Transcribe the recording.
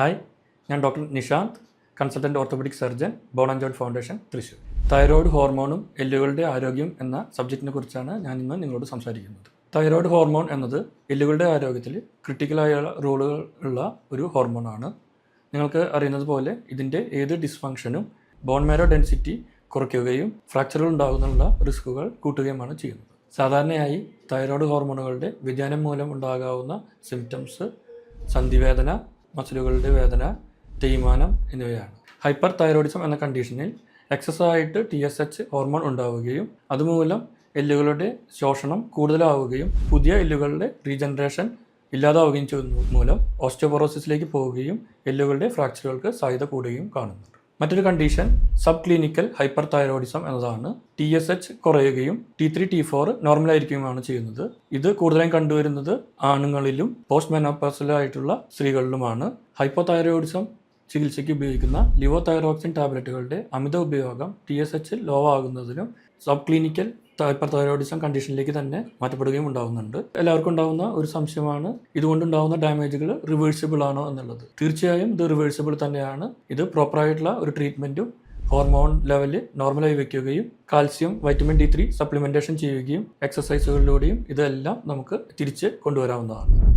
Hi, ഞാൻ doctor Nishanth, consultant orthopaedic surgeon, bone and joint foundation, Thrissur. Thyroid ഹോർമോണും എല്ലുകളുടെ ആരോഗ്യം എന്ന സബ്ജക്റ്റിനെ കുറിച്ചാണ് ഞാൻ ഇന്ന് നിങ്ങളോട് സംസാരിക്കുന്നത്. തൈറോയ്ഡ് ഹോർമോൺ എന്നത് എല്ലുകളുടെ ആരോഗ്യത്തിൽ ക്രിട്ടിക്കലായ റോളുകൾ ഉള്ള ഒരു ഹോർമോണാണ്. നിങ്ങൾക്ക് അറിയുന്നത് പോലെ ഇതിൻ്റെ ഏത് ഡിസ്ഫങ്ഷനും ബോൺ മാരോ ഡെൻസിറ്റി കുറയ്ക്കുകയും ഫ്രാക്ചറുകൾ ഉണ്ടാകുന്നുള്ള റിസ്കുകൾ കൂട്ടുകയുമാണ് ചെയ്യുന്നത്. സാധാരണയായി തൈറോയ്ഡ് ഹോർമോണുകളുടെ വ്യതിയാനം മൂലം ഉണ്ടാകാവുന്ന സിംറ്റംസ് സന്ധിവേദന, മസിലുകളുടെ വേദന, തേയ്മാനം എന്നിവയാണ്. ഹൈപ്പർ തൈറോയിഡിസം എന്ന കണ്ടീഷനിൽ എക്സസ് ആയിട്ട് TSH ഹോർമോൺ ഉണ്ടാവുകയും അതുമൂലം എല്ലുകളുടെ ശോഷണം കൂടുതലാവുകയും പുതിയ എല്ലുകളുടെ റീജനറേഷൻ ഇല്ലാതാവുകയും ചെയ്യുന്ന മൂലം ഓസ്റ്റിയോപൊറോസിസിലേക്ക് പോവുകയും എല്ലുകളുടെ ഫ്രാക്ചറുകൾക്ക് സാധ്യത കൂടുകയും കാണുന്നുണ്ട്. മറ്റൊരു condition sub clinical hyper thyroidism എന്നതാണ്. TSH കുറയുകയും T3 T4 നോർമലായിരിക്കുകയുമാണ് ചെയ്യുന്നത്. ഇത് കൂടുതലായും കണ്ടുവരുന്നത് ആണുങ്ങളിലും പോസ്റ്റ് മെനോപോസലായിട്ടുള്ള സ്ത്രീകളിലുമാണ്. ഹൈപ്പോ തൈറോയിഡിസം ചികിത്സയ്ക്ക് ഉപയോഗിക്കുന്ന ലിവോതൈറോക്സിൻ ടാബ്ലറ്റുകളുടെ അമിത ഉപയോഗം TSH ലോ ആകുന്നതിനും സബ് ക്ലിനിക്കൽ ഹൈപ്പർ തൈറോയിഡിസം കണ്ടീഷനിലേക്ക് തന്നെ മാറ്റപ്പെടുകയും ഉണ്ടാകുന്നുണ്ട്. എല്ലാവർക്കും ഉണ്ടാകുന്ന ഒരു സംശയമാണ് ഇതുകൊണ്ടുണ്ടാകുന്ന ഡാമേജുകൾ റിവേഴ്സിബിൾ ആണോ എന്നുള്ളത്. തീർച്ചയായും ഇത് റിവേഴ്സിബിൾ തന്നെയാണ്. ഇത് പ്രോപ്പറായിട്ടുള്ള ഒരു ട്രീറ്റ്മെൻറ്റും ഹോർമോൺ ലെവല് നോർമലായി വയ്ക്കുകയും കാൽസ്യം, വൈറ്റമിൻ D3 സപ്ലിമെൻറ്റേഷൻ ചെയ്യുകയും എക്സസൈസുകളിലൂടെയും ഇതെല്ലാം നമുക്ക് തിരിച്ച് കൊണ്ടുവരാവുന്നതാണ്.